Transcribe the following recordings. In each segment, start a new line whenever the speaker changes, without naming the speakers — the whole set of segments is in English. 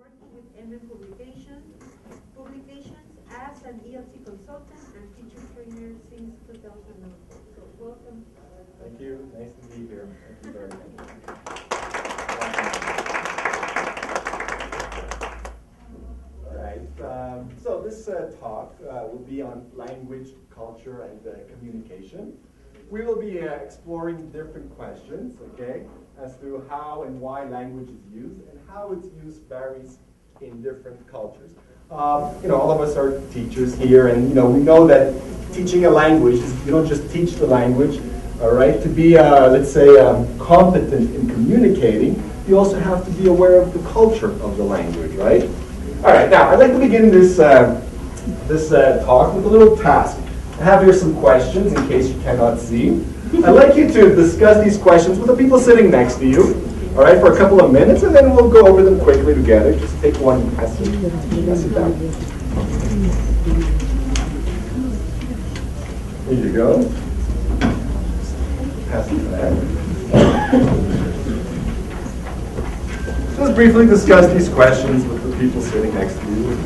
working with MM Publications as an ELT consultant and teacher trainer since 2004. So welcome.
Thank you. Nice to be here. Thank you very much. All right. So this talk will be on language, culture, and communication. We will be exploring different questions, okay, as to how and why language is used and how its use varies in different cultures. All of us are teachers here, and we know that teaching a language is, you don't just teach the language, all right? To be, let's say, competent in communicating, you also have to be aware of the culture of the language, right? All right. Now, I'd like to begin this talk with a little task. I have here some questions in case you cannot see. I'd like you to discuss these questions with the people sitting next to you, all right, for a couple of minutes, and then we'll go over them quickly together. Just take one question. Pass it down. Here you go. Pass it back. Just briefly discuss these questions with the people sitting next to you.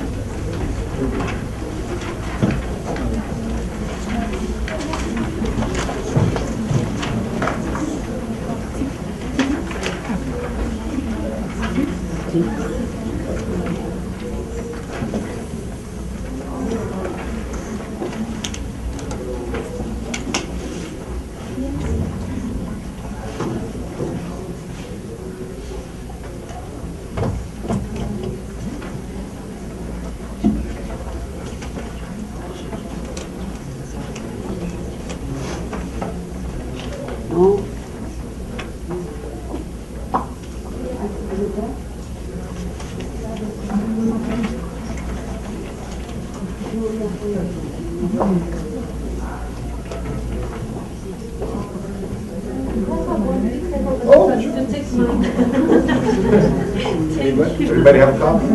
Everybody have a copy?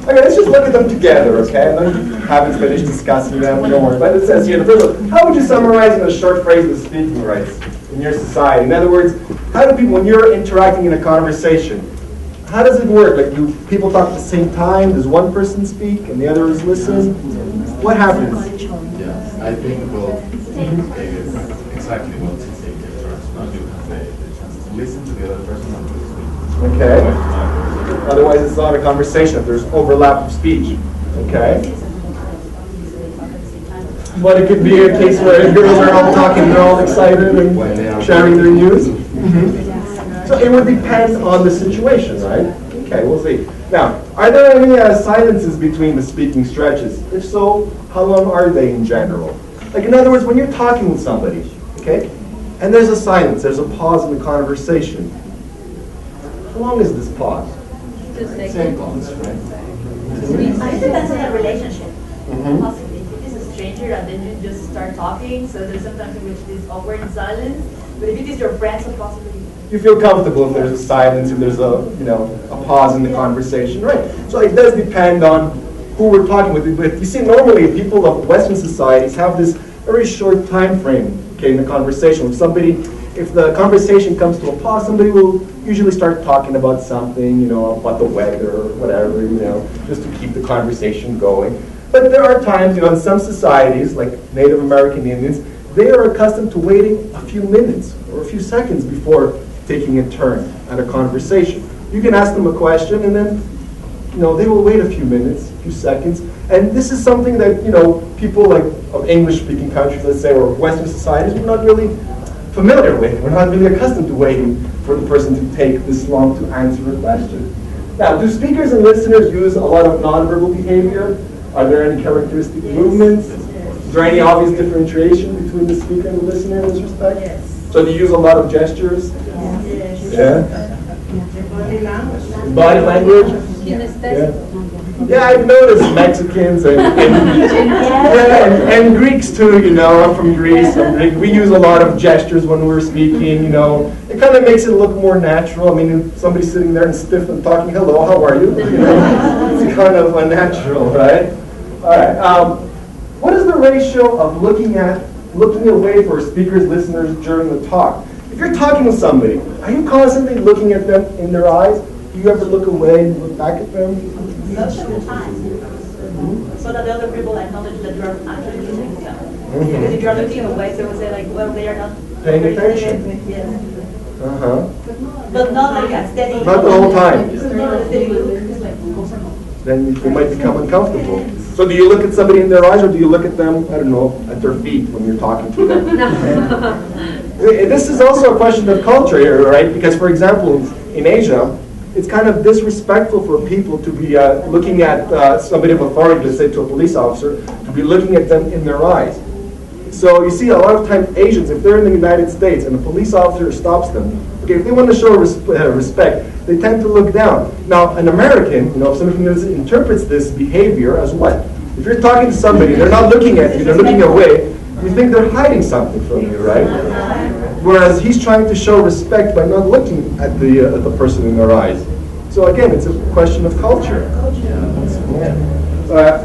Okay, let's just look at them together, okay? I haven't finished discussing them, don't worry. But it says here, the first one, how would you summarize in a short phrase the speaking rights in your society? In other words, how do people, when you're interacting in a conversation, how does it work? Like, do people talk at the same time? Does one person speak and the others listen? What happens?
Yes, I think, well, it is exactly what you say in terms. Now you have the chance to listen to the other person and to speak.
Okay. Otherwise, it's not a conversation if there's overlap of speech. Okay. But it could be a case where girls are all talking, they're all excited and sharing their news. So it would depend on the situation, right? Okay, we'll see. Now, are there any silences between the speaking stretches? If so, how long are they in general? Like, in other words, when you're talking with somebody, okay, and there's a silence, there's a pause in the conversation. How long is this pause?
2 seconds.
Seconds, right?
It depends on the relationship. Possibly. If it is a stranger and then you just start talking, so there's sometimes in which it is awkward in silence. But if it is your friend, so possibly
you feel comfortable if there's a silence, if there's a a pause in the conversation, right? So it does depend on who we're talking with. But you see, normally people of Western societies have this very short time frame, okay, in the conversation. If the conversation comes to a pause, somebody will usually start talking about something, about the weather or whatever, just to keep the conversation going. But there are times, in some societies, like Native American Indians, they are accustomed to waiting a few minutes or a few seconds before taking a turn at a conversation. You can ask them a question, and then, they will wait a few minutes, a few seconds. And this is something that, people like of English-speaking countries, let's say, or Western societies, we're not really familiar with. We're not really accustomed to waiting for the person to take this long to answer a question. Now, do speakers and listeners use a lot of nonverbal behavior? Are there any characteristic movements? Is there any obvious differentiation between the speaker and the listener in this respect?
Yes.
So do you use a lot of gestures?
Yes.
Yeah? Body language? Yeah, I've noticed Mexicans and Greeks too, I'm from Greece. We use a lot of gestures when we're speaking, It kind of makes it look more natural. I mean, if somebody's sitting there and stiff and talking, hello, how are you? It's kind of unnatural, right? All right. What is the ratio of looking away for speakers, listeners during the talk? If you're talking with somebody, are you constantly looking at them in their eyes? Do you ever look away and look back at them?
Most of the time. So that the other people acknowledge that you're actually listening to them.
Mm-hmm.
Because if you're looking away, they will say like, well, they are not
Paying attention.
Yes.
Uh-huh.
But not like a steady.
Not the whole time.
Not a steady look. It's like,
Then you might become uncomfortable. So do you look at somebody in their eyes, or do you look at them, I don't know, at their feet when you're talking to them? This is also a question of culture here, right? Because, for example, in Asia, it's kind of disrespectful for people to be looking at somebody of authority, let's say to a police officer, to be looking at them in their eyes. So you see a lot of times Asians, if they're in the United States and a police officer stops them, okay, if they want to show respect, they tend to look down. Now, an American, if somebody interprets this behavior as what? If you're talking to somebody, they're not looking at you, they're looking away, you think they're hiding something from you, right? Whereas he's trying to show respect by not looking at the person in their eyes. So again, it's a question of culture.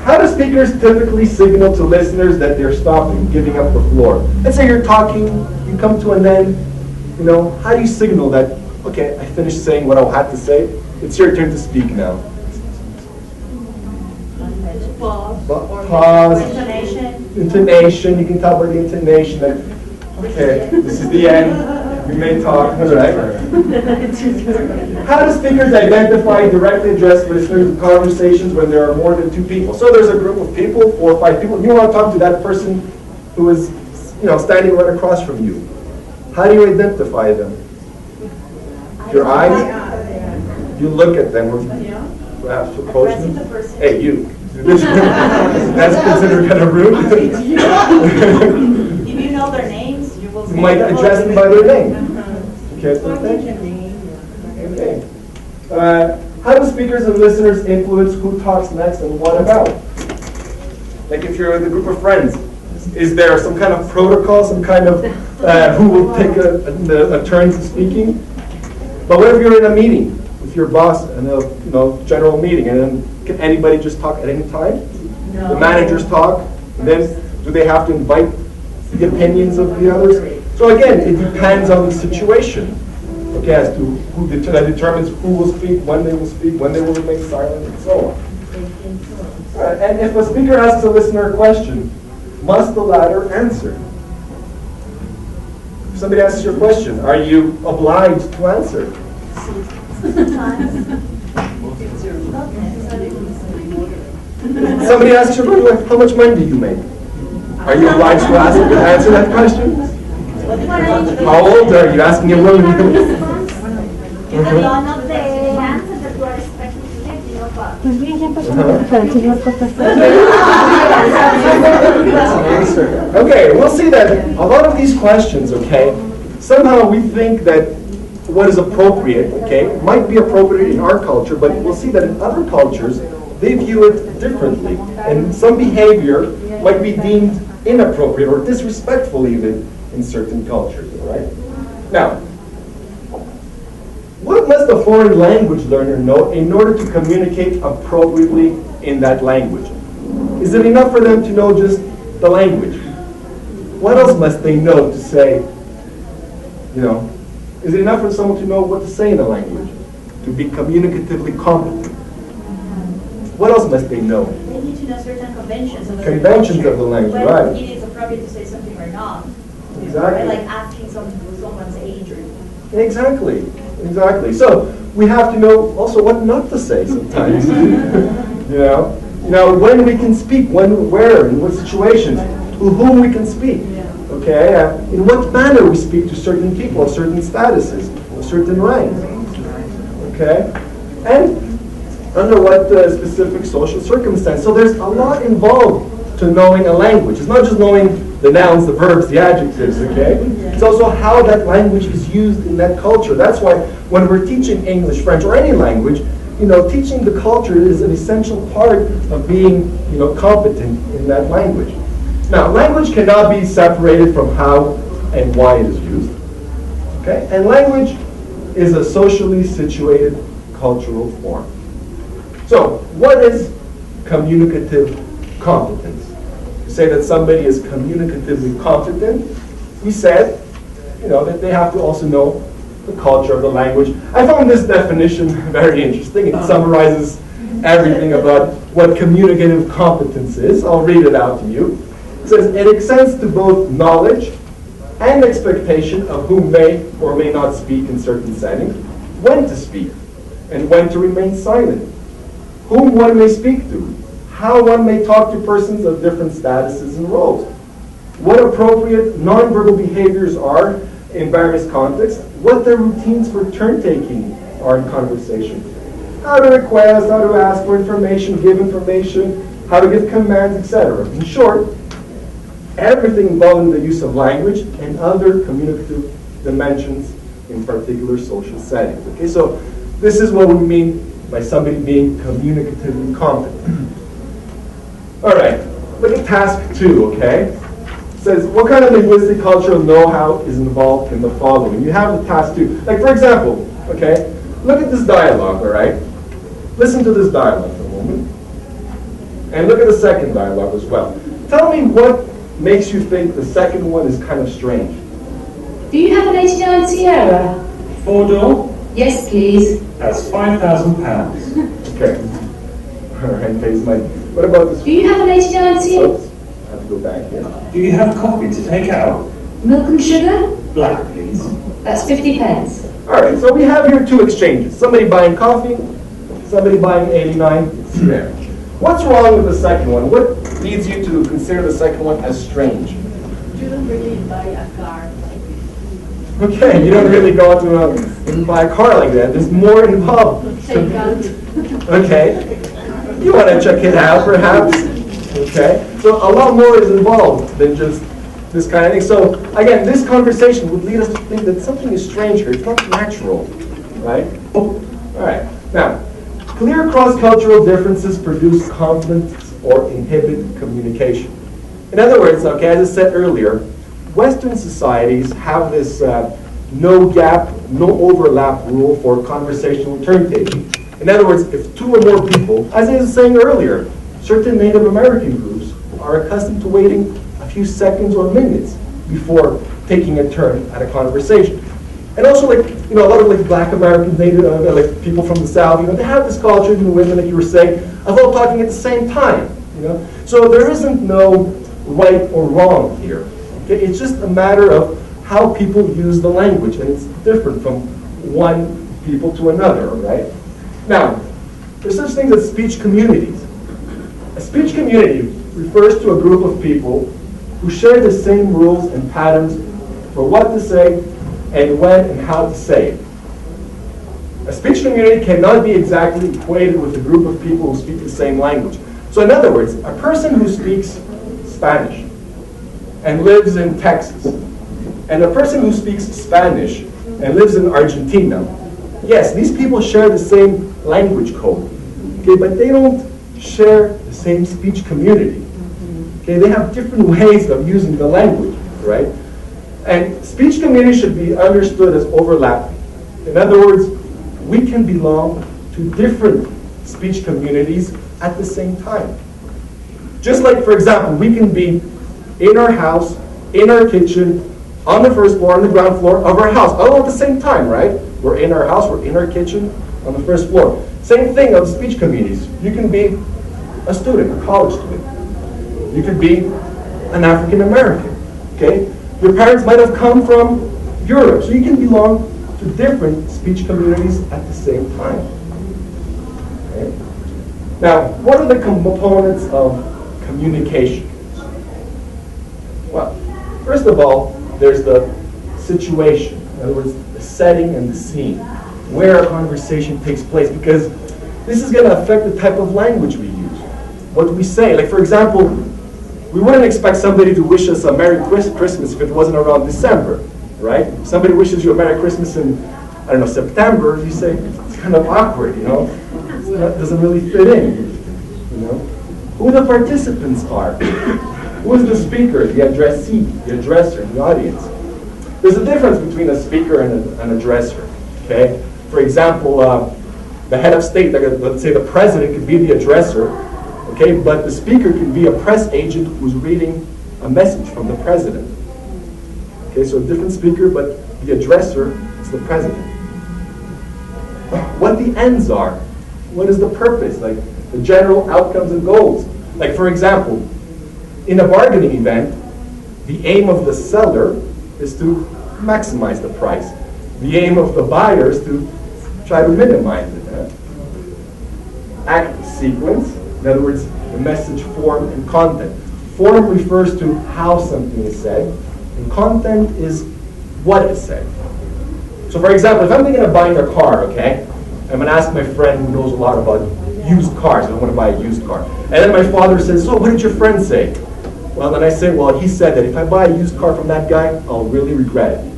How do speakers typically signal to listeners that they're stopping, giving up the floor? Let's say you're talking, you come to an end, how do you signal that, okay, I finished saying what I had to say, it's your turn to speak now? Pause. Intonation, you can tell by the intonation that, okay, this is the end, we may talk, all right? How do speakers identify directly addressed listeners in conversations when there are more than two people? So there's a group of people, 4 or 5 people, you want to talk to that person who is, standing right across from you. How do you identify them? Your eyes? You look at them, or perhaps approach them? Hey, you. That's considered kind of rude.
If you know their names, you will.
You might address them by their name. Okay. How do speakers and listeners influence who talks next and what about? Like if you're with a group of friends, is there some kind of protocol, some kind of who will take a turn to speaking? But what if you're in a meeting with your boss in a general meeting, and then can anybody just talk at any time?
No.
The managers talk, and then do they have to invite the opinions of the others? So again, it depends on the situation, okay, as to who that determines who will speak, when they will remain silent, and so on. And if a speaker asks a listener a question, must the latter answer? If somebody asks you a question, are you obliged to answer? Somebody asks you, how much money do you make? Are you obliged to answer that question? How old are you? Asking a woman.
One of the answers that we're expecting to get,
Pues bien, ya pasamos para el señor Kostas.
Okay, we'll see that a lot of these questions, okay, somehow we think that what is appropriate, okay, might be appropriate in our culture, but we'll see that in other cultures, they view it differently. And some behavior might be deemed inappropriate or disrespectful even in certain cultures, all right? Now, what must a foreign language learner know in order to communicate appropriately in that language? Is it enough for them to know just the language? What else must they know to say, is it enough for someone to know what to say in the language, to be communicatively competent? What else must they know?
They need to know certain conventions of the
Conventions of the language,
when
right.
it is appropriate to say something or not.
Exactly.
Right? Like asking someone's age or
Exactly. So we have to know also what not to say sometimes. When we can speak, when, where, in what situations, to whom we can speak. Okay, in what manner we speak to certain people of certain statuses, of certain ranks. Okay, and under what specific social circumstance. So there's a lot involved to knowing a language. It's not just knowing the nouns, the verbs, the adjectives, okay? It's also how that language is used in that culture. That's why when we're teaching English, French, or any language, teaching the culture is an essential part of being, competent in that language. Now, language cannot be separated from how and why it is used, okay? And language is a socially situated cultural form. So, what is communicative competence? To say that somebody is communicatively competent, we said that they have to also know the culture of the language. I found this definition very interesting. It summarizes everything about what communicative competence is. I'll read it out to you. It says, it extends to both knowledge and expectation of who may or may not speak in certain settings, when to speak, and when to remain silent, whom one may speak to, how one may talk to persons of different statuses and roles, what appropriate nonverbal behaviors are in various contexts, what their routines for turn-taking are in conversation, how to request, how to ask for information, give information, how to give commands, etc. In short, everything involving the use of language and other communicative dimensions in particular social settings. Okay, so this is what we mean by somebody being communicatively competent. All right, look at task 2, okay? It says, what kind of linguistic cultural know-how is involved in the following? You have the task 2. Like, for example, okay, look at this dialogue, all right? Listen to this dialogue for a moment. And look at the second dialogue as well. Tell me what makes you think the second one is kind of strange.
Do you have an 89 Sierra?
4-door?
Yes, please.
That's £5,000.
Okay. All right, pays money. What about this?
Do you have an 89 Sierra?
Oops, I have to go back here.
Do you have coffee to take out?
Milk and sugar?
Black, please.
That's 50 pence.
All right, so we have here 2 exchanges. Somebody buying coffee, somebody buying 89 Sierra. What's wrong with the second one? What leads you to consider the second one as strange?
You don't really buy a car.
Okay, you don't really go out and buy a car like that. There's more involved.
Take out.
Okay. You want to check it out, perhaps? Okay. So a lot more is involved than just this kind of thing. So again, this conversation would lead us to think that something is strange here. It's not natural, right? All right. Now, clear cross-cultural differences produce conflicts or inhibit communication. In other words, okay, as I said earlier, Western societies have this no gap, no overlap rule for conversational turn-taking. In other words, if 2 or more people, as I was saying earlier, certain Native American groups are accustomed to waiting a few seconds or minutes before taking a turn at a conversation. And also, like, a lot of Black Americans, Native, like people from the South, they have this culture, the women, like you were saying, of all talking at the same time. So there isn't no right or wrong here. Okay? It's just a matter of how people use the language, and it's different from one people to another, right? Now, there's such things as speech communities. A speech community refers to a group of people who share the same rules and patterns for what to say and when and how to say it. A speech community cannot be exactly equated with a group of people who speak the same language. So in other words, a person who speaks Spanish and lives in Texas, and a person who speaks Spanish and lives in Argentina, yes, these people share the same language code, okay, but they don't share the same speech community. Okay, they have different ways of using the language, right? And speech community should be understood as overlapping. In other words, we can belong to different speech communities at the same time. Just like, for example, we can be in our house, in our kitchen, on the first floor, on the ground floor of our house, all at the same time, right? We're in our house, we're in our kitchen, on the first floor. Same thing of speech communities. You can be a student, a college student. You could be an African American, okay? Your parents might have come from Europe, so you can belong to different speech communities at the same time. Okay? Now, what are the components of communication? Well, first of all, there's the situation. In other words, the setting and the scene, where a conversation takes place, because this is going to affect the type of language we use, what we say. Like, for example, we wouldn't expect somebody to wish us a Merry Christmas if it wasn't around December, right? If somebody wishes you a Merry Christmas in, I don't know, September, you say, it's kind of awkward, It doesn't really fit in, Who the participants are. Who is the speaker, the addressee, the addresser, the audience? There's a difference between a speaker and an addresser, okay? For example, the head of state, let's say the president, could be the addresser, okay? But the speaker could be a press agent who's reading a message from the president. Okay, so a different speaker, but the addresser is the president. What the ends are, what is the purpose, like the general outcomes and goals. Like for example, in a bargaining event, the aim of the seller is to maximize the price. The aim of the buyer is to try to minimize it. Act sequence, in other words, the message form and content. Form refers to how something is said, and content is what is said. So for example, if I'm thinking of buying a car, okay, I'm going to ask my friend who knows a lot about used cars. I want to buy a used car. And then my father says, so what did your friend say? Well, then I say, well, he said that if I buy a used car from that guy, I'll really regret it.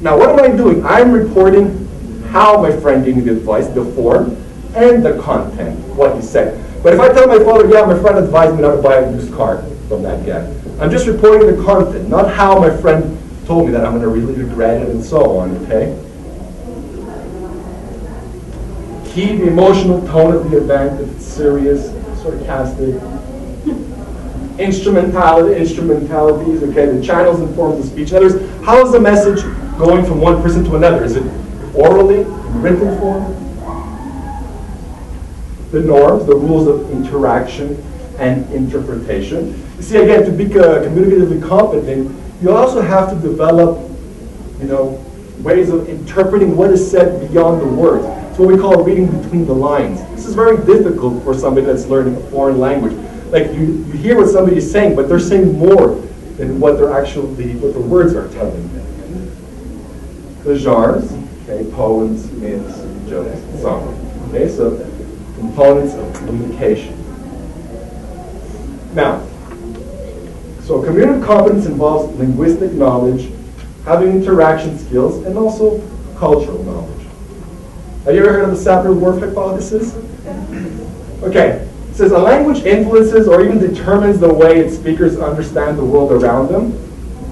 Now, what am I doing? I'm reporting how my friend gave me the advice, the form, and the content, what he said. But if I tell my father, yeah, my friend advised me not to buy a used car from that guy, I'm just reporting the content, not how my friend told me that I'm going to really regret it and so on, okay? Key the emotional tone of the event, if it's serious, sarcastic. Instrumentalities, okay, the channels and forms of speech. In other words, how is the message going from one person to another? Is it orally, in written form? The norms, the rules of interaction and interpretation. You see, again, to be communicatively competent, you also have to develop, ways of interpreting what is said beyond the words. It's what we call reading between the lines. This is very difficult for somebody that's learning a foreign language. Like you hear what somebody is saying, but they're saying more than what they're what the words are telling them. The genres, okay, poems, myths, jokes, songs. Okay, so components of communication. Now, so communicative competence involves linguistic knowledge, having interaction skills, and also cultural knowledge. Have you ever heard of the Sapir-Whorf hypothesis? Okay. It says a language influences or even determines the way its speakers understand the world around them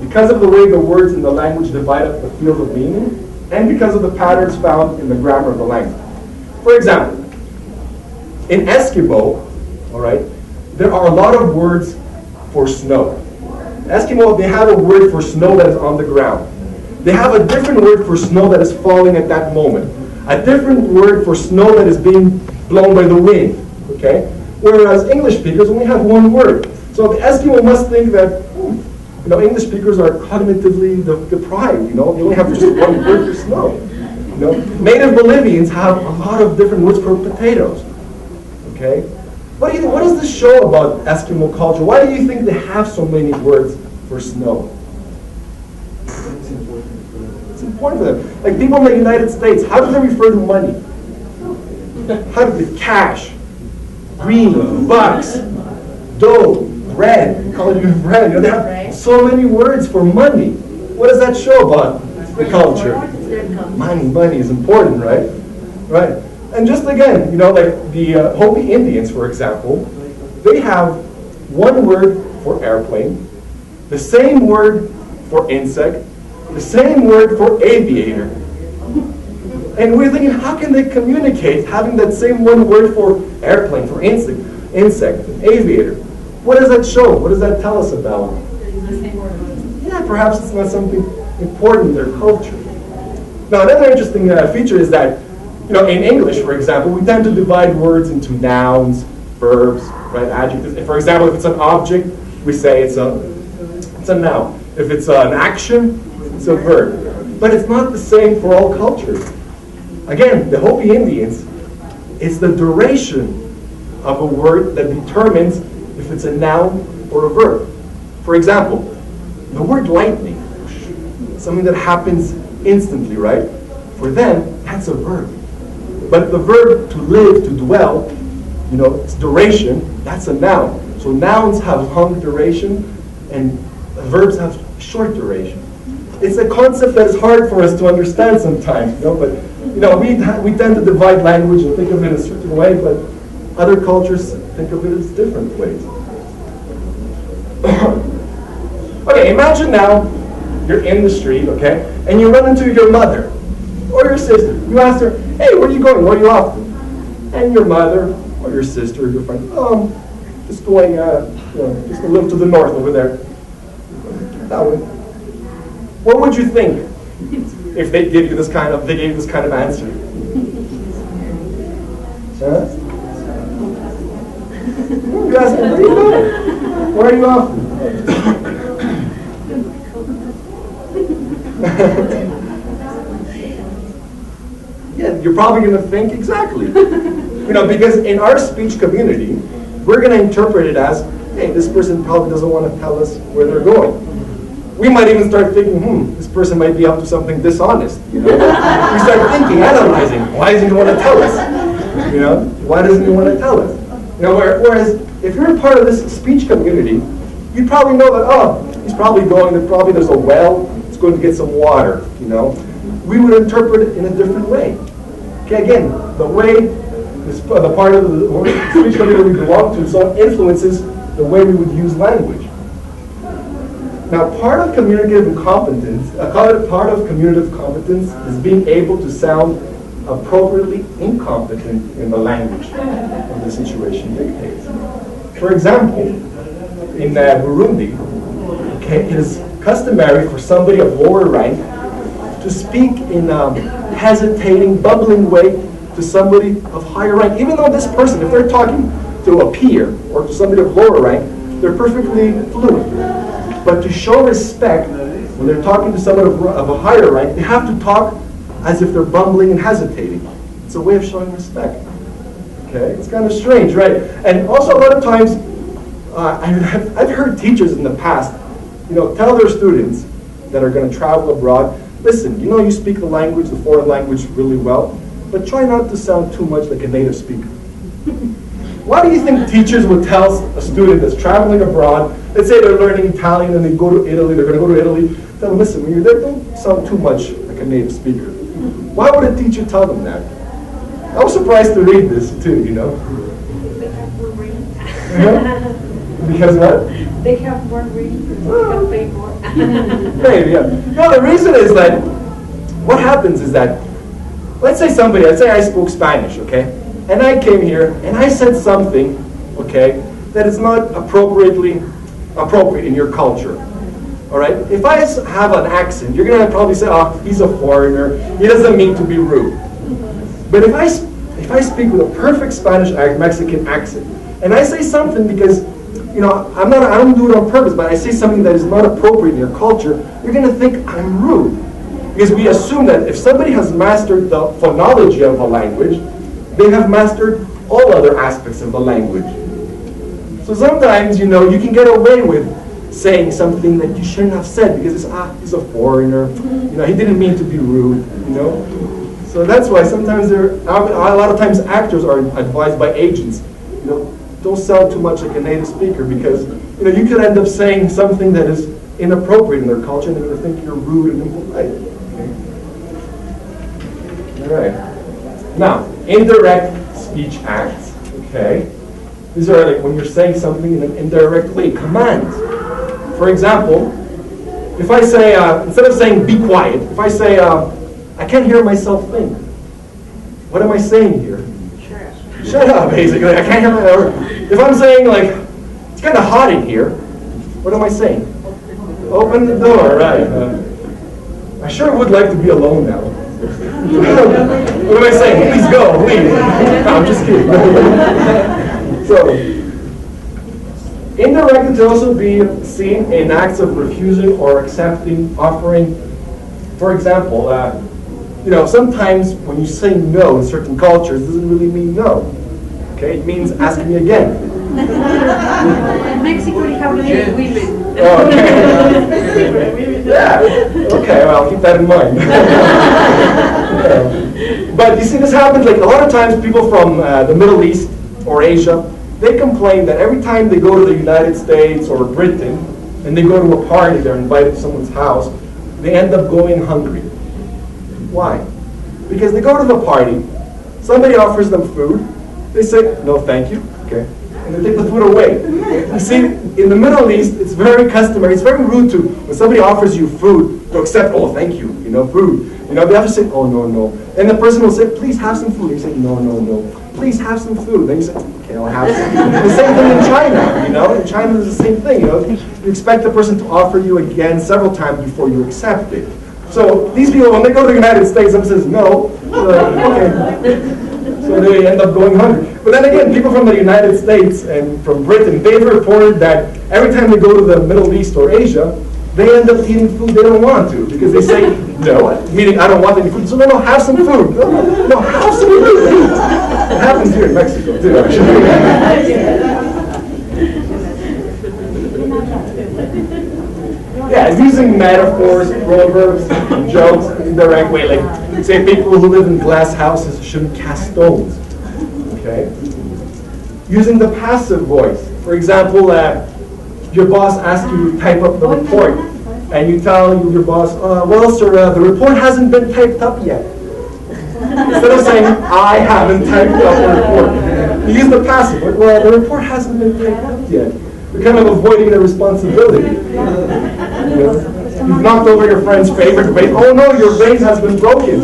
because of the way the words in the language divide up the field of meaning and because of the patterns found in the grammar of the language. For example, in Eskimo, all right, there are a lot of words for snow. Eskimo, they have a word for snow that is on the ground. They have a different word for snow that is falling at that moment. A different word for snow that is being blown by the wind, okay? Whereas English speakers only have one word. So the Eskimo must think that, English speakers are cognitively deprived, they only have just one word for snow. Native Bolivians have a lot of different words for potatoes, okay? What do you think? What does this show about Eskimo culture? Why do you think they have so many words for snow? It's important for them. Like people in the United States, how do they refer to money? How do they cash? Green, bucks, dough, bread. We call it bread. They have so many words for money. What does that show about the culture? Money is important, right? Right. And just again, like the Hopi Indians, for example, they have one word for airplane, the same word for insect, the same word for aviator. And we're thinking, how can they communicate having that same one word for airplane, for insect, aviator? What does that show? What does that tell us about? Yeah, perhaps it's not something important in their culture. Now, another interesting feature is that, in English, for example, we tend to divide words into nouns, verbs, right, adjectives. For example, if it's an object, we say it's a noun. If it's an action, it's a verb. But it's not the same for all cultures. Again, the Hopi Indians, it's the duration of a word that determines if it's a noun or a verb. For example, the word lightning, something that happens instantly, right? For them, that's a verb. But the verb to live, to dwell, its duration, that's a noun. So nouns have long duration and verbs have short duration. It's a concept that is hard for us to understand sometimes, but we tend to divide language and think of it a certain way, but other cultures think of it as different ways. Okay, imagine now you're in the street, okay, and you run into your mother or your sister. You ask her, hey, where are you going? Where are you off to? And your mother or your sister or your friend, just going, just a little to the north over there. That way. What would you think if they gave you this kind of answer? Huh? You ask them, where are you going? Where are you off? Yeah, you're probably going to think exactly. Because in our speech community, we're going to interpret it as, hey, this person probably doesn't want to tell us where they're going. We might even start thinking, this person might be up to something dishonest. We start thinking, analyzing, why doesn't he want to tell us? Why doesn't he want to tell us? Whereas if you're a part of this speech community, you probably know that, he's probably going, there's a well, he's going to get some water, We would interpret it in a different way. Okay, again, the way, the part of the speech community we belong to influences the way we would use language. Now, part of communicative competence is being able to sound appropriately incompetent in the language of the situation dictates. For example, in Burundi, it is customary for somebody of lower rank to speak in a hesitating, bubbling way to somebody of higher rank, even though this person, if they're talking to a peer or to somebody of lower rank, they're perfectly fluent. But to show respect, when they're talking to someone of a higher rank, they have to talk as if they're bumbling and hesitating. It's a way of showing respect. Okay, it's kind of strange, right? And also a lot of times, I've heard teachers in the past, tell their students that are going to travel abroad, listen, you speak the language, the foreign language really well, but try not to sound too much like a native speaker. Why do you think teachers would tell a student that's traveling abroad, let's say they're learning Italian and they go to Italy, they're going to go to Italy, tell them, listen, when you're there, don't sound too much like a native speaker. Why would a teacher tell them that? I was surprised to read this too, Because what?
They have more reading, they can pay more.
Maybe, yeah. No, the reason is that what happens is that, let's say I spoke Spanish, okay? And I came here and I said something, okay, that is not appropriate in your culture. All right? If I have an accent, you're going to probably say, he's a foreigner. He doesn't mean to be rude. But if I speak with a perfect Spanish Mexican accent, and I say something because, I don't do it on purpose, but I say something that is not appropriate in your culture, you're going to think I'm rude. Because we assume that if somebody has mastered the phonology of a language, they have mastered all other aspects of the language. So sometimes, you can get away with saying something that you shouldn't have said because it's, he's a foreigner, he didn't mean to be rude, So that's why sometimes a lot of times actors are advised by agents, don't sound too much like a native speaker because, you could end up saying something that is inappropriate in their culture and they're going to think you're rude and impolite. Okay. All right. Now, indirect speech acts, okay? These are like when you're saying something in an indirect way, commands. For example, if I say, instead of saying be quiet, if I say, I can't hear myself think, what am I saying here? Shut up, basically. I can't hear myself. If I'm saying, it's kind of hot in here, what am I saying? Open the door, right. I sure would like to be alone now. What am I saying? Please go, please. No, I'm just kidding. So, indirect can also be seen in acts of refusing or accepting, offering. For example, sometimes when you say no in certain cultures, it doesn't really mean no. Okay, it means ask me again.
In Mexico, we have women.
Oh, okay. Yeah. Okay, well, I'll keep that in mind. But you see, this happens a lot of times people from the Middle East or Asia, they complain that every time they go to the United States or Britain and they go to a party, they're invited to someone's house, they end up going hungry. Why? Because they go to the party, somebody offers them food, they say, no thank you, okay, and they take the food away. You see, in the Middle East, it's very customary, it's very rude to, when somebody offers you food, to accept, oh thank you, food. They have to say, oh no, no. And the person will say, please have some food. You say, no, no, no. Please have some food. Then you say, okay, I'll have some. The same thing in China, know, in China it's the same thing, you know. You expect the person to offer you again several times before you accept it. So these people, when they go to the United States, someone says no, they're like, okay. So they end up going hungry. But then again, people from the United States and from Britain, they've reported that every time they go to the Middle East or Asia, they end up eating food they don't want to, because they say, no, meaning I don't want any food. So no, have some food. No, have some food. It happens here in Mexico too, actually. Yeah, using metaphors, proverbs, jokes in the right way. Like, say people who live in glass houses shouldn't cast stones. Okay? Using the passive voice. For example, your boss asks you to type up the report, and you tell your boss, well, sir, the report hasn't been typed up yet. Instead of saying, I haven't typed up the report, you use the passive. Well, the report hasn't been typed up yet. You're kind of avoiding the responsibility. You know? You've knocked over your friend's favorite vase. Oh no, your vase has been broken.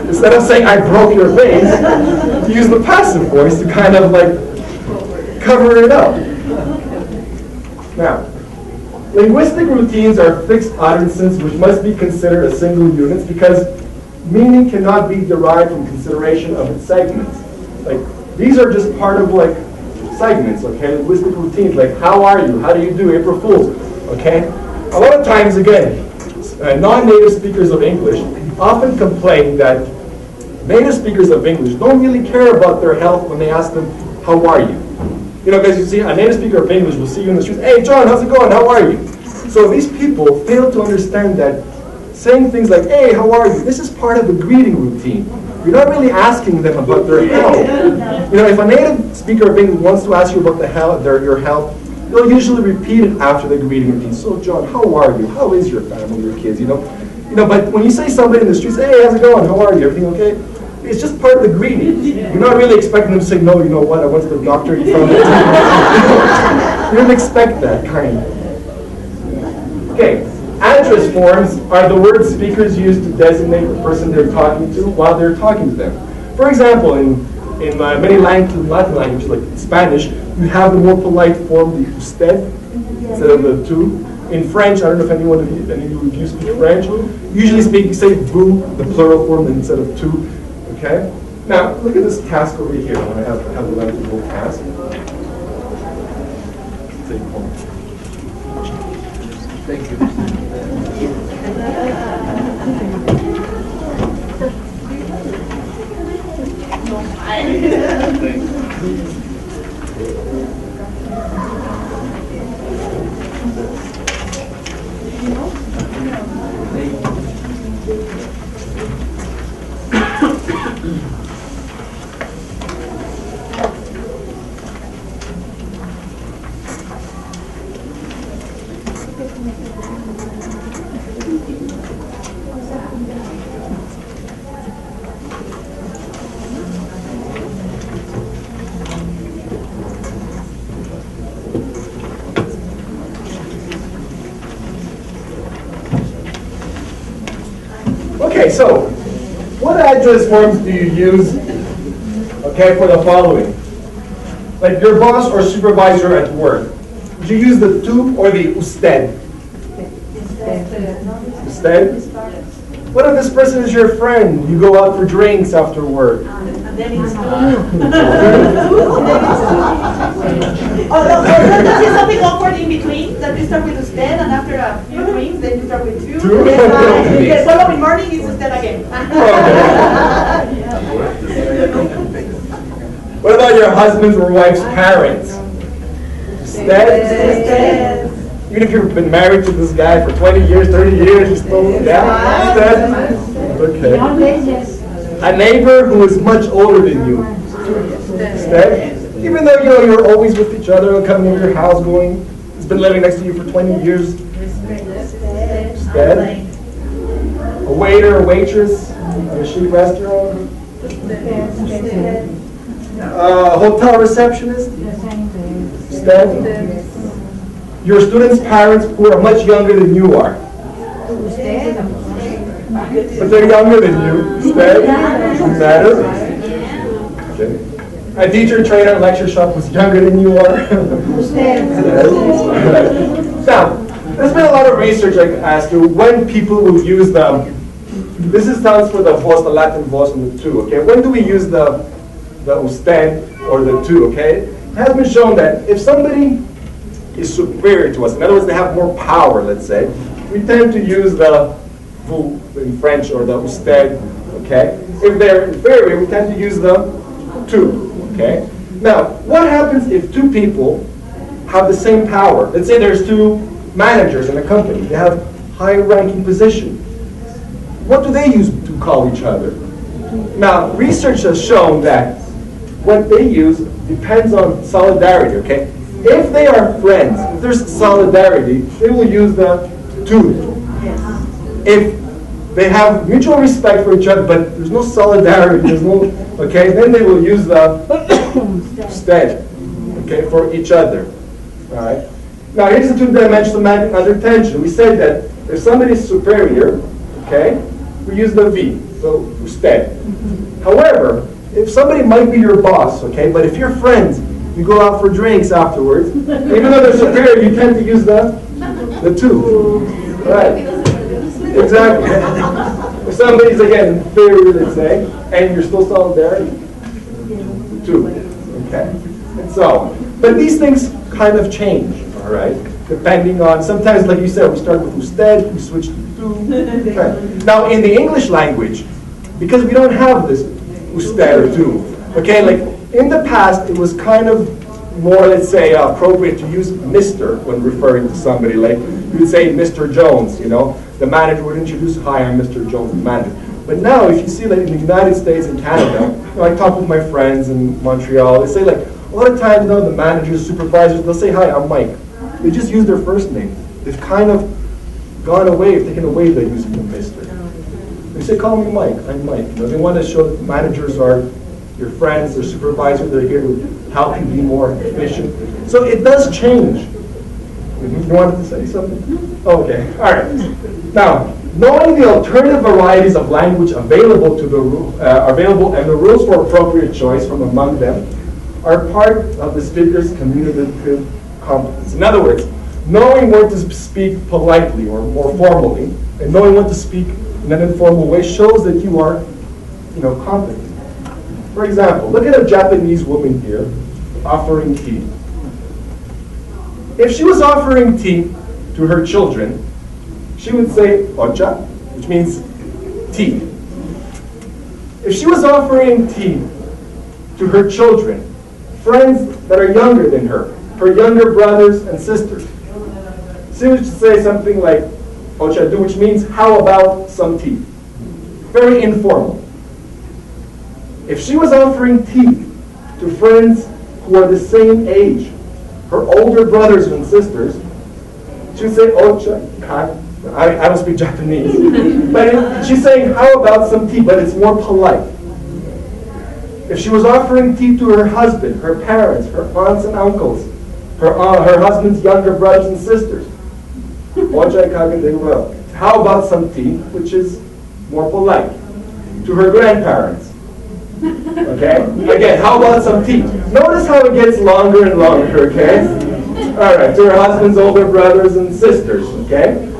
Instead of saying, I broke your vase, you use the passive voice to kind of like cover it up. Now, linguistic routines are fixed utterances which must be considered as single units because meaning cannot be derived from consideration of its segments. Like, these are just part of like segments, okay? Linguistic routines, like how are you? How do you do? April Fools, okay? A lot of times, again, non-native speakers of English often complain that native speakers of English don't really care about their health when they ask them, how are you? You know, because you see, a native speaker of English will see you in the streets, hey, John, how's it going? How are you? So these people fail to understand that saying things like, hey, how are you? This is part of the greeting routine. You're not really asking them about their health. You know, if a native speaker of English wants to ask you about your health, they'll usually repeat it after the greeting routine. So, John, how are you? How is your family, your kids? You know, but when you say somebody in the streets, hey, how's it going? How are you? Everything okay? It's just part of the greeting. You're not really expecting them to say, no, you know what? I went to the doctor. You don't expect that kind. Okay. Address forms are the words speakers use to designate the person they're talking to while they're talking to them. For example, in many Latin languages, like Spanish, you have the more polite form, the usted, instead of the tu. In French, I don't know if any of you speak French, usually say vous, the plural form, instead of tu. Okay? Now, look at this task over here. When I have the legible task. Thank you. Okay, so what address forms do you use, okay, for the following? Like your boss or supervisor at work. Would you use the tu or the usted? Usted? What if this person is your friend? You go out for drinks after work.
Then it's does it something awkward in between? That you start with usted and after a few drinks, then you start with tu? The following morning is usted again.
What about your husband's or wife's parents? Usted? Even if you've been married to this guy for 20 years, 30 years, you still, yeah? Okay. A neighbor who is much older than you. Usted? Even though you're always with each other, coming over your house, he's been living next to you for 20 years. Usted? A waiter or waitress at a shitty restaurant. A hotel receptionist. Usted? Your students' parents who are much younger than you are. But they're younger than you. Usted? Doesn't matter. Okay. A teacher, trainer, lecture shop who's younger than you are. Now, there's been a lot of research as to when people will use the, this is stands for the vos, the Latin vos and the tu, okay? When do we use the usted or the tu, okay? It has been shown that if somebody is superior to us, in other words, they have more power, let's say, we tend to use the vous in French or the usted, okay? If they're inferior, we tend to use the tu, okay? Now, what happens if two people have the same power? Let's say there's two managers in a company. They have high-ranking position. What do they use to call each other? Now, research has shown that what they use depends on solidarity, okay? If they are friends, if there's solidarity, they will use the tu. If they have mutual respect for each other, but there's no solidarity, there's no, okay, then they will use the usted, okay, for each other, all right? Now, here's the two-dimensional semantic under tension. We said that if somebody is superior, okay, we use the V, so usted. However, if somebody might be your boss, okay, but if you're friends, you go out for drinks afterwards, even though they're superior, you tend to use the tu. Right. Exactly. If somebody's, again, inferior, let's say, and you're still solidarity, tu. Okay. And so on. But these things kind of change, all right? Depending on, sometimes, like you said, we start with usted, we switch to tu. Okay. Now, in the English language, because we don't have this usted or tu, okay, like in the past, it was kind of more, let's say, appropriate to use Mr. when referring to somebody. Like, you would say Mr. Jones, you know. The manager would introduce, hi, I'm Mr. Jones, the manager. But now, if you see, like, in the United States and Canada, you know, I talk with my friends in Montreal, they say, like, a lot of times, you know, the managers, supervisors, they'll say, hi, I'm Mike. They just use their first name. They've kind of gone away, taken away the using of Mr. They say, call me Mike, I'm Mike. You know, they want to show that managers are your friends, their supervisors, they're here to help you be more efficient. So it does change. You wanted to say something? Okay, all right. Now, knowing the alternative varieties of language available to the available and the rules for appropriate choice from among them are part of the speaker's communicative competence. In other words, knowing when to speak politely or more formally, and knowing when to speak in an informal way shows that you are, you know, competent. For example, look at a Japanese woman here offering tea. If she was offering tea to her children, she would say ocha, which means tea. If she was offering tea to her children, friends that are younger than her younger brothers and sisters, she would say something like ocha do, which means how about some tea? Very informal. If she was offering tea to friends who are the same age, her older brothers and sisters, she would say, ocha, I don't speak Japanese. But she's saying, how about some tea? But it's more polite. If she was offering tea to her husband, her parents, her aunts and uncles, her husband's younger brothers and sisters, ocha kagende, how about some tea, which is more polite, to her grandparents? Okay? Again, how about some tea? Notice how it gets longer and longer, okay? All right, to her husband's older brothers and sisters, okay?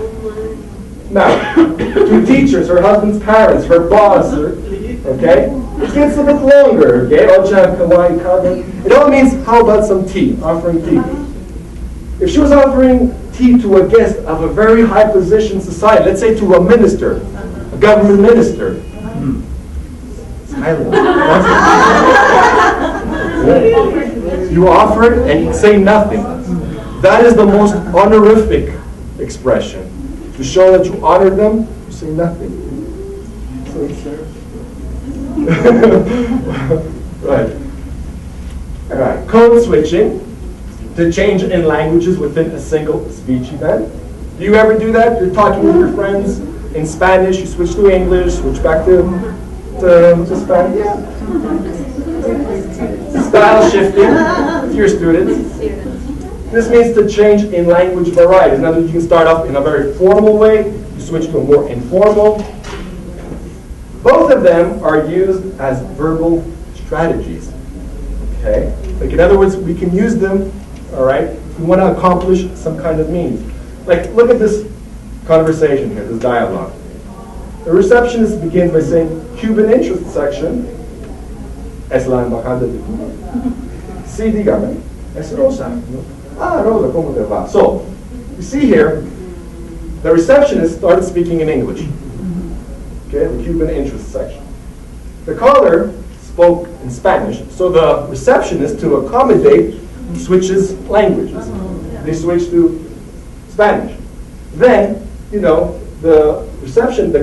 Now, to teachers, her husband's parents, her boss, okay? It gets a bit longer, okay? It all means, how about some tea, offering tea. If she was offering tea to a guest of a very high position in society, let's say to a minister, a government minister, you offer it and you say nothing. That is the most honorific expression. To show that you honor them, you say nothing. Right. All right. Code switching to change in languages within a single speech event. Do you ever do that? You're talking with your friends in Spanish, you switch to English, switch back to Spanish. Yeah. Style shifting with your students. This means to change in language varieties. In other words, you can start off in a very formal way, you switch to a more informal. Both of them are used as verbal strategies. okay? Like in other words, we can use them, all right? We want to accomplish some kind of means. Like, look at this conversation here, this dialogue. The receptionist begins by saying, Cuban interest section, es la embajada de Cuba. Sí, dígame, es Rosa. Ah, Rosa, ¿cómo te va? So, you see here, the receptionist started speaking in English. Okay, the Cuban interest section. The caller spoke in Spanish, so the receptionist, to accommodate, switches languages. They switch to Spanish. Then, you know, the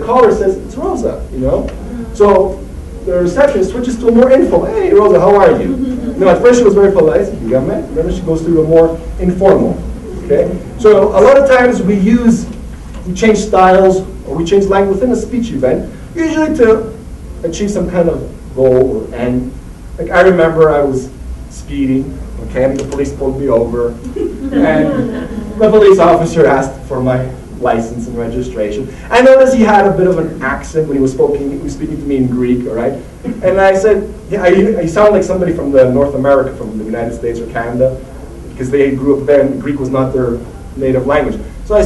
caller says, it's Rosa, you know? So the receptionist switches to a more informal, hey Rosa, how are you? You know, at first she was very polite, dígame, then she goes to a more informal, okay? So a lot of times we change styles, or we change language within a speech event, usually to achieve some kind of goal or end. Like I remember I was speeding, okay, and the police pulled me over, and the police officer asked for my license and registration. I noticed he had a bit of an accent when he was speaking to me in Greek, all right? And I said, yeah, I sound like somebody from North America, from the United States or Canada, because they grew up there and Greek was not their native language. So I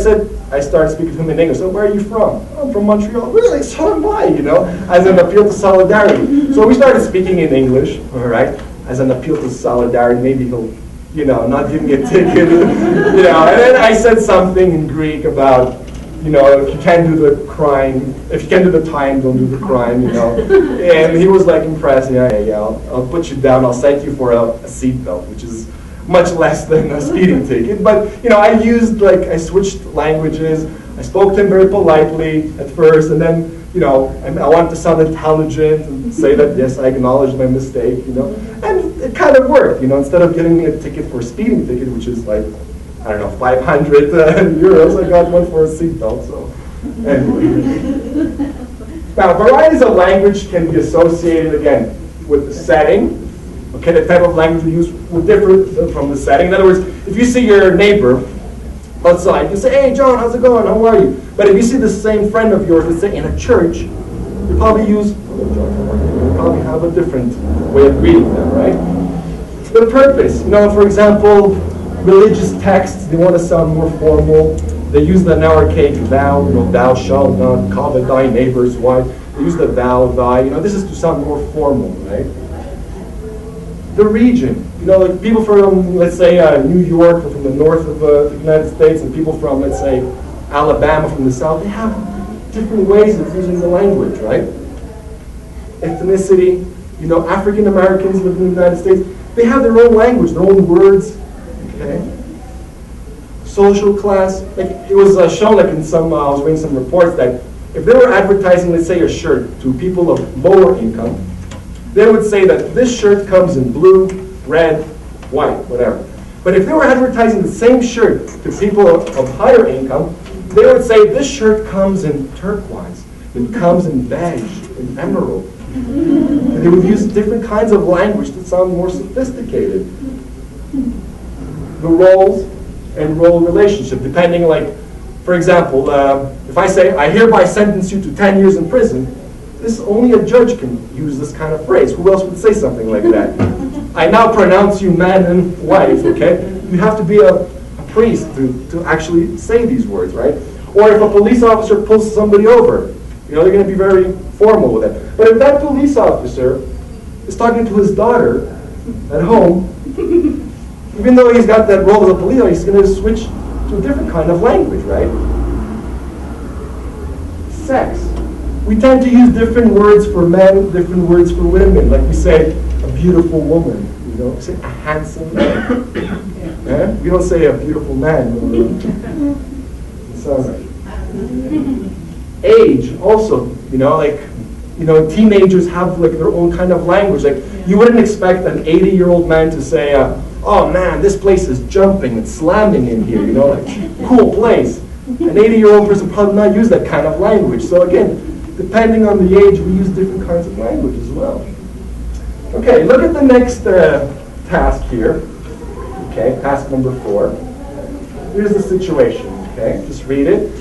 started speaking to him in English. So where are you from? Oh, I'm from Montreal. Really? So am I, you know, as an appeal to solidarity. So we started speaking in English, all right, as an appeal to solidarity. Maybe he'll, you know, not give me a ticket, you know. And then I said something in Greek about, you know, if you can't do the crime, if you can't do the time, don't do the crime, you know. And he was like impressed. Yeah, I'll put you down. I'll cite you for a seatbelt, which is much less than a speeding ticket. But, you know, I switched languages. I spoke to him very politely at first, and then, you know, I wanted to sound intelligent and say that, yes, I acknowledged my mistake, you know. And it kind of worked, you know. Instead of getting me a ticket for a speeding ticket, which is like, I don't know, 500 euros, I got one for a seatbelt, so anyway. Now, varieties of language can be associated, again, with the setting. Okay, the type of language we use will differ from the setting. In other words, if you see your neighbor outside, you say, hey, John, how's it going? How are you? But if you see the same friend of yours, let's say in a church, you probably use, you probably have a different way of greeting them, right? The purpose, you know, for example, religious texts, they want to sound more formal. They use the archaic thou, you know, thou shalt not covet thy neighbor's wife. They use the thou, thy, you know, this is to sound more formal, right? The region, you know, like people from, let's say, New York, or from the north of the United States, and people from, let's say, Alabama, from the south, they have different ways of using the language, right? Ethnicity, you know, African Americans living in the United States, they have their own language, their own words, okay? Social class, like it was shown, like in some, I was reading some reports that if they were advertising, let's say, a shirt to people of lower income, they would say that this shirt comes in blue, red, white, whatever. But if they were advertising the same shirt to people of higher income, they would say this shirt comes in turquoise, it comes in beige, in emerald. And they would use different kinds of language to sound more sophisticated. The roles and role relationship, depending, like, for example, if I say, I hereby sentence you to 10 years in prison, only a judge can use this kind of phrase. Who else would say something like that? I now pronounce you man and wife, okay? You have to be a priest to actually say these words, right? Or if a police officer pulls somebody over, you know, they're going to be very formal with it. But if that police officer is talking to his daughter at home, even though he's got that role as a police officer, he's going to switch to a different kind of language, right? Sex. We tend to use different words for men, different words for women. Like we say, a beautiful woman. You know, we say a handsome man. Yeah? We don't say a beautiful man. So, age also. You know, like, you know, teenagers have like their own kind of language. Like you wouldn't expect an 80-year-old man to say, "Oh man, this place is jumping and slamming in here." You know, like cool place. An 80-year-old person probably not use that kind of language. So again, depending on the age, we use different kinds of language as well. Okay, look at the next task here. Okay, task number 4. Here's the situation. Okay, just read it.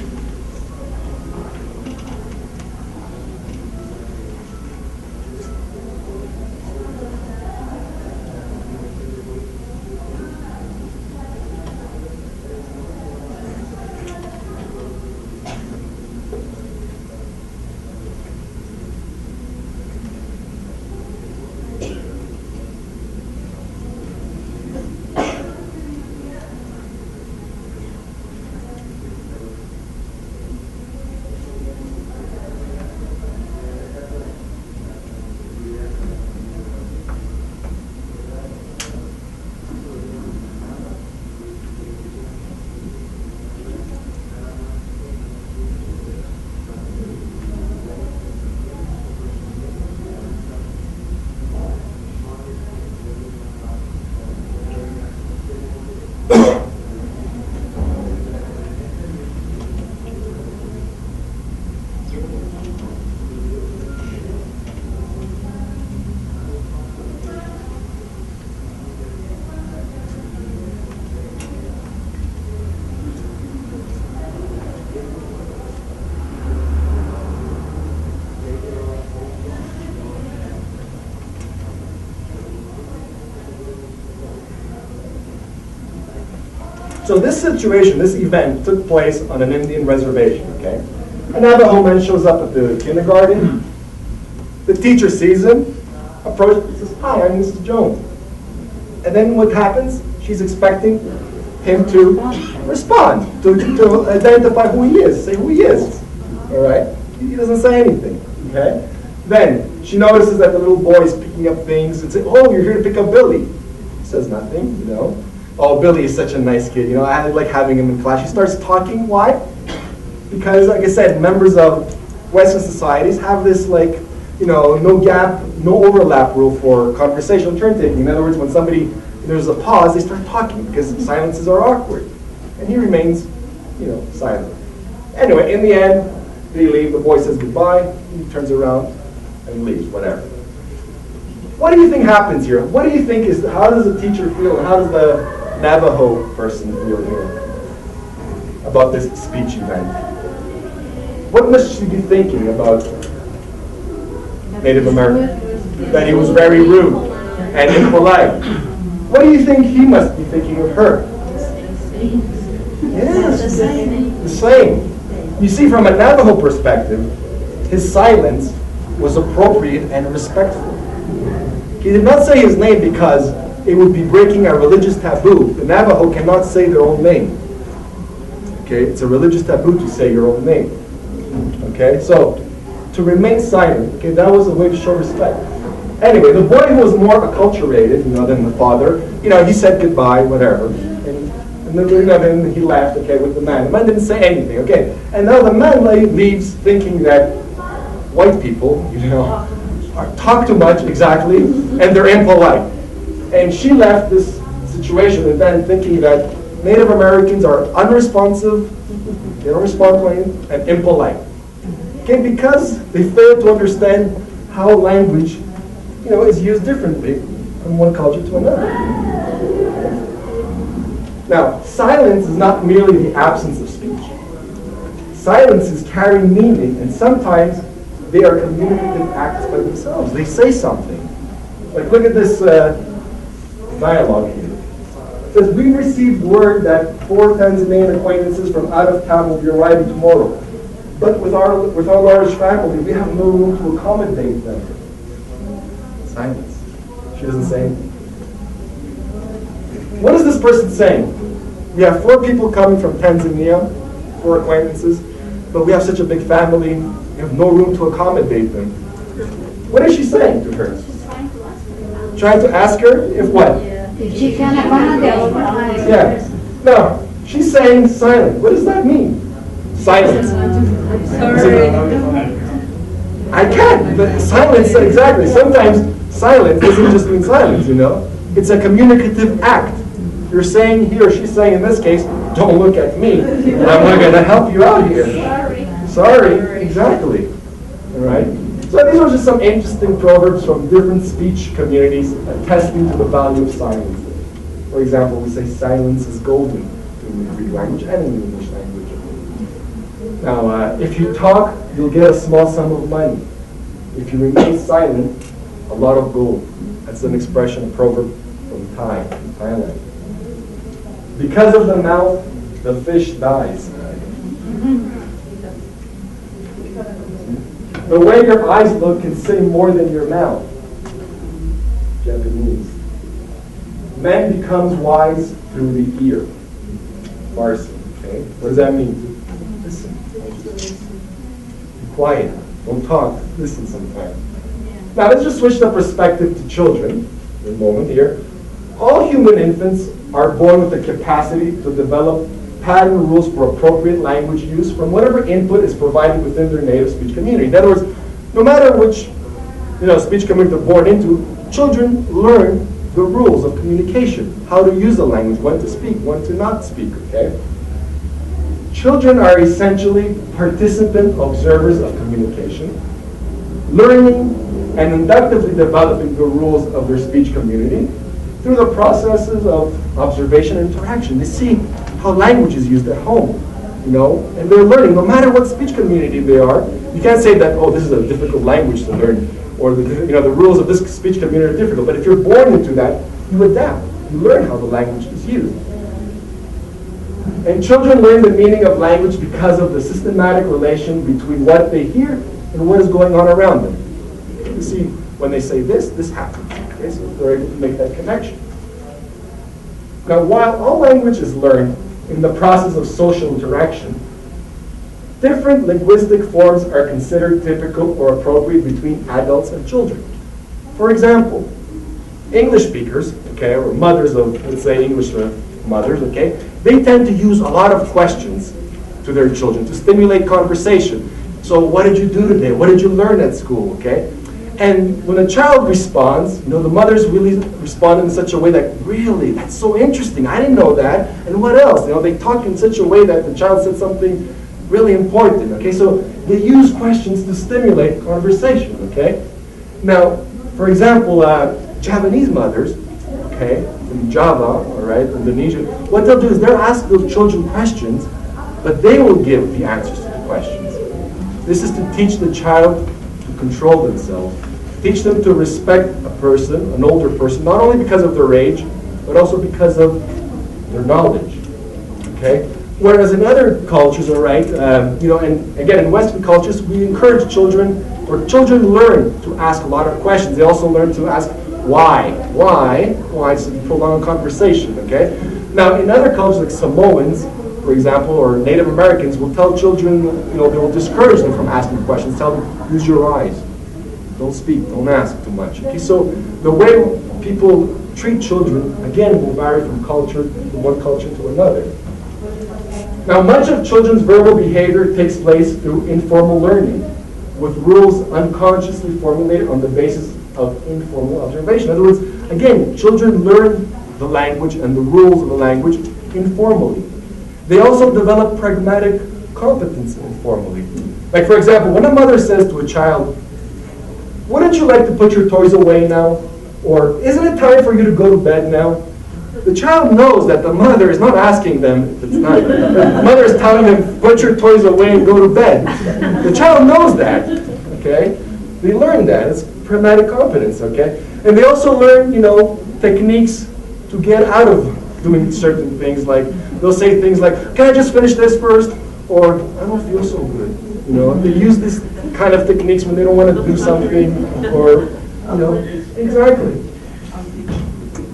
So this situation, this event, took place on an Indian reservation, okay? A Navajo man shows up at the kindergarten. The teacher sees him, approaches, and says, "Hi, I'm Mrs. Jones." And then what happens? She's expecting him to respond, to identify who he is, say who he is, all right? He doesn't say anything, okay? Then she notices that the little boy is picking up things and says, "Oh, you're here to pick up Billy." He says nothing, you know. "Oh, Billy is such a nice kid. You know, I like having him in class." She starts talking. Why? Because, like I said, members of Western societies have this, like, you know, no gap, no overlap rule for conversational turn taking. In other words, when there's a pause, they start talking because silences are awkward. And he remains, you know, silent. Anyway, in the end, they leave. The boy says goodbye. He turns around and leaves, whatever. What do you think happens here? What do you think how does the teacher feel? And how does the Navajo person feel here about this speech event? What must she be thinking about Native American? That he was very rude and impolite. What do you think he must be thinking of her? Yes, the same. You see, from a Navajo perspective, his silence was appropriate and respectful. He did not say his name because it would be breaking a religious taboo. The Navajo cannot say their own name. Okay, it's a religious taboo to say your own name. Okay, so to remain silent, okay, that was a way to show respect. Anyway, the boy who was more acculturated, you know, than the father, you know, he said goodbye, whatever, and then he left, okay, with the man. The man didn't say anything, okay, and now the man leaves thinking that white people, you know, talk too much, exactly, and they're impolite. And she left this situation and then thinking that Native Americans are unresponsive, they don't respond to anything, and impolite. Okay, because they fail to understand how language, you know, is used differently from one culture to another. Now, silence is not merely the absence of speech. Silence is carrying meaning, and sometimes they are communicative acts by themselves. They say something. Like, look at this dialogue here. It says, "We received word that 4 Tanzanian acquaintances from out of town will be arriving tomorrow. But with our large family, we have no room to accommodate them." Silence. She doesn't say anything. What is this person saying? We have 4 people coming from Tanzania, 4 acquaintances, but we have such a big family, we have no room to accommodate them. What is she saying to her? Trying to ask her if what?
If she can accommodate.
Yeah. No, she's saying silent. What does that mean? Silence.
Sorry.
I can't. But silence, exactly. Sometimes silence doesn't just mean silence, you know. It's a communicative act. You're saying he or she's saying in this case, "Don't look at me. I'm not going to help you out here." Sorry. Exactly. All right. So these are just some interesting proverbs from different speech communities attesting to the value of silence. For example, we say silence is golden in the Greek language and in the English language. Now, if you talk, you'll get a small sum of money. If you remain silent, a lot of gold. That's an expression, a proverb from Thailand. Because of the mouth, the fish dies. The way your eyes look can say more than your mouth. Japanese. Man becomes wise through the ear. Farsi. Okay? What does that mean? Listen. Be quiet. Don't talk. Listen sometime. Now let's just switch the perspective to children for a moment here. All human infants are born with the capacity to develop pattern rules for appropriate language use from whatever input is provided within their native speech community. In other words, no matter which speech community they're born into, children learn the rules of communication, how to use the language, when to speak, when to not speak, okay? Children are essentially participant observers of communication, learning and inductively developing the rules of their speech community through the processes of observation and interaction. They see how language is used at home, you know, and they're learning no matter what speech community they are. You can't say that, oh, this is a difficult language to learn, or the rules of this speech community are difficult. But if you're born into that, you adapt. You learn how the language is used. And children learn the meaning of language because of the systematic relation between what they hear and what is going on around them. You see, when they say this, this happens. Okay, so they're able to make that connection. Now, while all language is learned in the process of social interaction, different linguistic forms are considered typical or appropriate between adults and children. For example, English speakers, okay, or mothers of, let's say, English mothers, okay, they tend to use a lot of questions to their children to stimulate conversation. So, what did you do today? What did you learn at school, okay? And when a child responds, you know, the mothers really respond in such a way that, really, that's so interesting, I didn't know that, and what else? You know, they talk in such a way that the child said something really important, okay? So they use questions to stimulate conversation, okay? Now, for example, Japanese mothers, okay, in Java, all right, Indonesia, what they'll do is they'll ask those children questions, but they will give the answers to the questions. This is to teach the child to control themselves, teach them to respect a person, an older person, not only because of their age, but also because of their knowledge, okay? Whereas in other cultures, all right, you know, and again, in Western cultures, we encourage children, or children learn to ask a lot of questions. They also learn to ask why, to prolong a conversation, okay? Now, in other cultures, like Samoans, for example, or Native Americans, will tell children, you know, they will discourage them from asking questions, tell them, use your eyes, don't speak, don't ask too much, okay? So the way people treat children, again, will vary from culture, from one culture to another. Now, much of children's verbal behavior takes place through informal learning, with rules unconsciously formulated on the basis of informal observation. In other words, again, children learn the language and the rules of the language informally. They also develop pragmatic competence informally. Like, for example, when a mother says to a child, wouldn't you like to put your toys away now? Or, isn't it time for you to go to bed now? The child knows that the mother is not asking them if it's not. The mother is telling them, put your toys away and go to bed. The child knows that, okay? They learn that. It's pragmatic competence, okay? And they also learn, you know, techniques to get out of doing certain things. Like, they'll say things like, can I just finish this first? Or, I don't feel so good. You know, they use this kind of techniques when they don't want to do something, or, you know, exactly.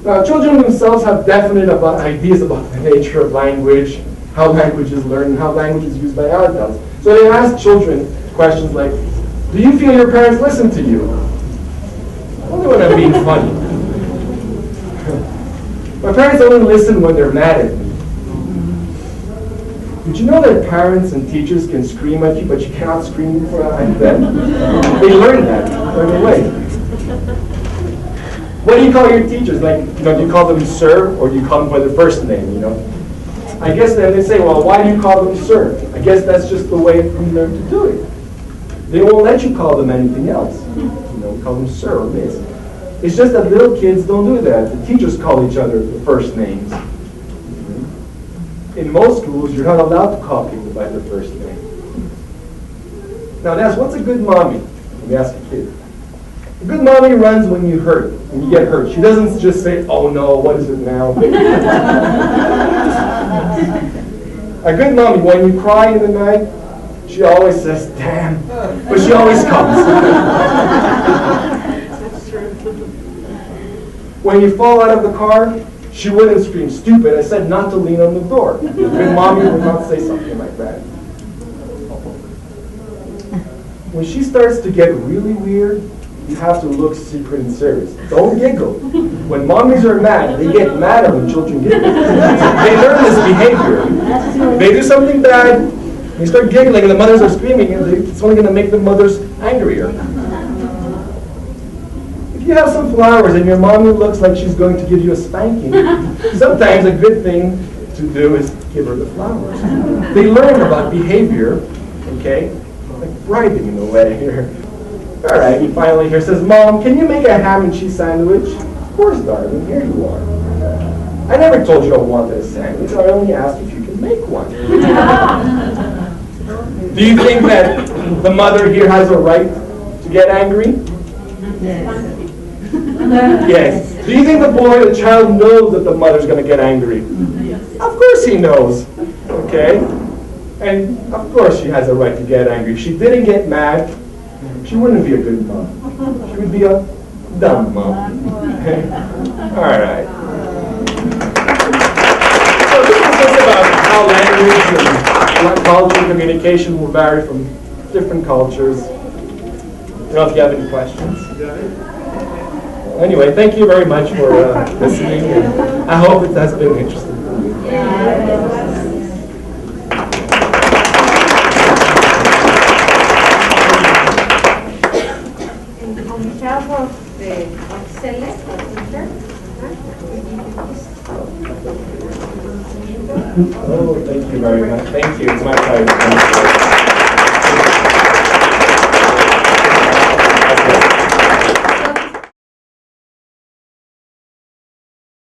Now, children themselves have definite ideas about the nature of language, how language is learned, and how language is used by adults. So they ask children questions like, do you feel your parents listen to you? Only when I'm being funny. My parents only listen when they're mad at me. Did you know that parents and teachers can scream at you, but you cannot scream at them? They learn that right away. What do you call your teachers? Like, you know, do you call them sir, or do you call them by their first name, you know? I guess then they say, well, why do you call them sir? I guess that's just the way we learn to do it. They won't let you call them anything else. You know, call them sir or miss. It's just that little kids don't do that. The teachers call each other the first names. In most schools, you're not allowed to call people by their first name. Now, that's what's a good mommy? Let me ask a kid. A good mommy runs when you get hurt. She doesn't just say, oh no, what is it now? A good mommy, when you cry in the night, she always says, damn, but she always comes. When you fall out of the car, she wouldn't scream, stupid, I said not to lean on the door. A good mommy would not say something like that. When she starts to get really weird, you have to look secret and serious. Don't giggle. When mommies are mad, they get madder when children giggle. They learn this behavior. If they do something bad, they start giggling and the mothers are screaming, and it's only going to make the mothers angrier. If you you have some flowers and your mommy looks like she's going to give you a spanking, sometimes a good thing to do is give her the flowers. They learn about behavior, okay? Like bribing in a way here. All right, he finally here says, Mom, can you make a ham and cheese sandwich? Of course, darling, here you are. I never told you I wanted a sandwich. I only asked if you can make one. Do you think that the mother here has a right to get angry? Yes. Do you think the child knows that the mother's going to get angry? Of course he knows. Okay? And of course she has a right to get angry. If she didn't get mad, she wouldn't be a good mom. She would be a dumb mom. All right. So this is just about how language and culture and communication will vary from different cultures. I don't know if you have any questions. Anyway, thank you very much for listening. And I hope it has been interesting for you.
On behalf of CELES,
Oh, thank you very much. Thank you. It's my pleasure.